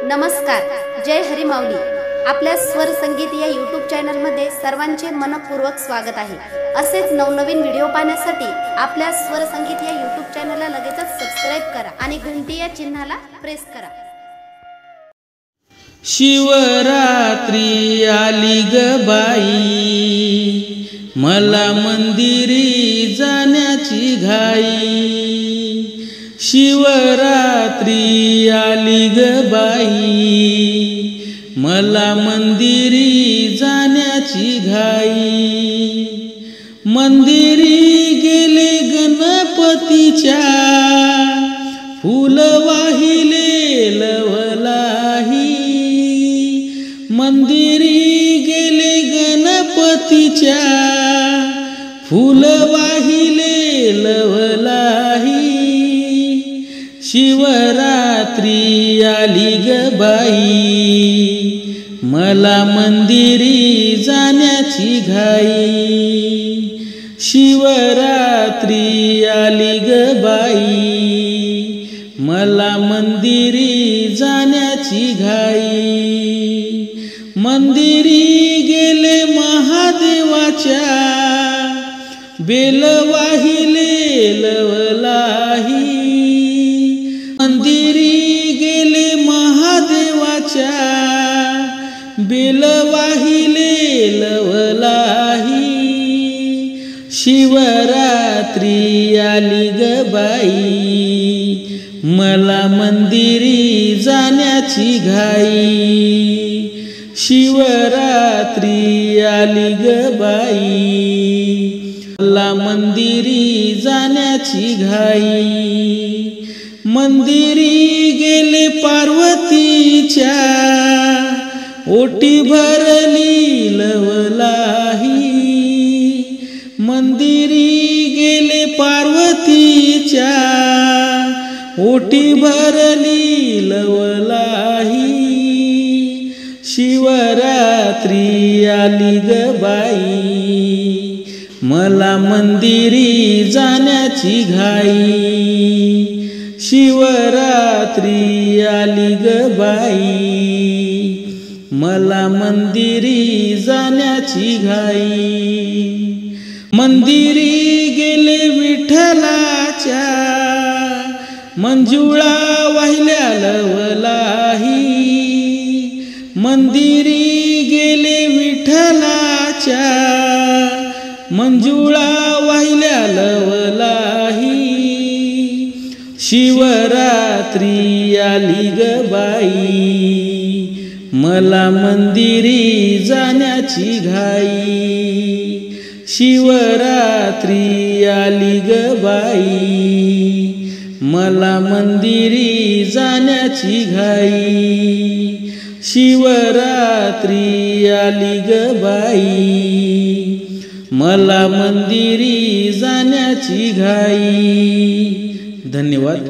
नमस्कार, जय हरी माऊली। आपल्या स्वर संगीत या यूट्यूब चॅनलमध्ये सर्वांचे मनपूर्वक स्वागत आहे। असेच नवनवीन व्हिडिओ पाहण्यासाठी आपल्या स्वर संगीत या यूट्यूब चॅनलला लगेचच सबस्क्राइब करा आणि घंटी या चिन्हाला प्रेस करा। शिवरात्री आली ग बाई, मला मंदिरी जाण्याची घाई। शिवरात्री आली ग बाई, मला मंदिरी जाण्याची घाई। मंदिरी गेले गणपतीच्या, फूल वाहिले लवलाही। मंदिरी गेले गणपतीच्या, फूल वाहिले लवलाही। शिवरात्री आली ग बाई, मला मंदिरी जाण्याची घाई। शिवरात्री आली ग बाई, मला मंदिरी जाण्याची घाई। मंदिरी गेले महादेवाच्या, बेल वाहिले लवलाही। मंदिरी गेले महादेवाच्या, बेल वाहिले लवलाही। शिवरात्री आली ग बाई, मला मंदिरी जाण्याची घाई। शिवरात्री आली ग बाई, मला मंदिरी जाण्याची घाई। मंदिरी गेले पार्वतीच्या, ओटी भरली लवलाही। मंदिरी गेले पार्वतीच्या, ओटी भरली लवलाही। शिवरात्री आली ग बाई, मला मंदिरी जाण्याची घाई। शिवरात्री आली ग बाई, मला मंदिरी जाण्याची घाई। मंदिरी गेले विठ्ठलाच्या, मंजुळा वाहिल्या लवलाही। मंदिरी गेले विठ्ठलाच्या, मंजुळा वाहिल्या लवलाही। शिवरात्री आली ग बाई, मला मंदिरी जाण्याची घाई। शिवरात्री आली ग बाई, मला मंदिरी जाण्याची घाई। शिवरात्री आली ग बाई, मला मंदिरी जाण्याची घाई। धन्यवाद।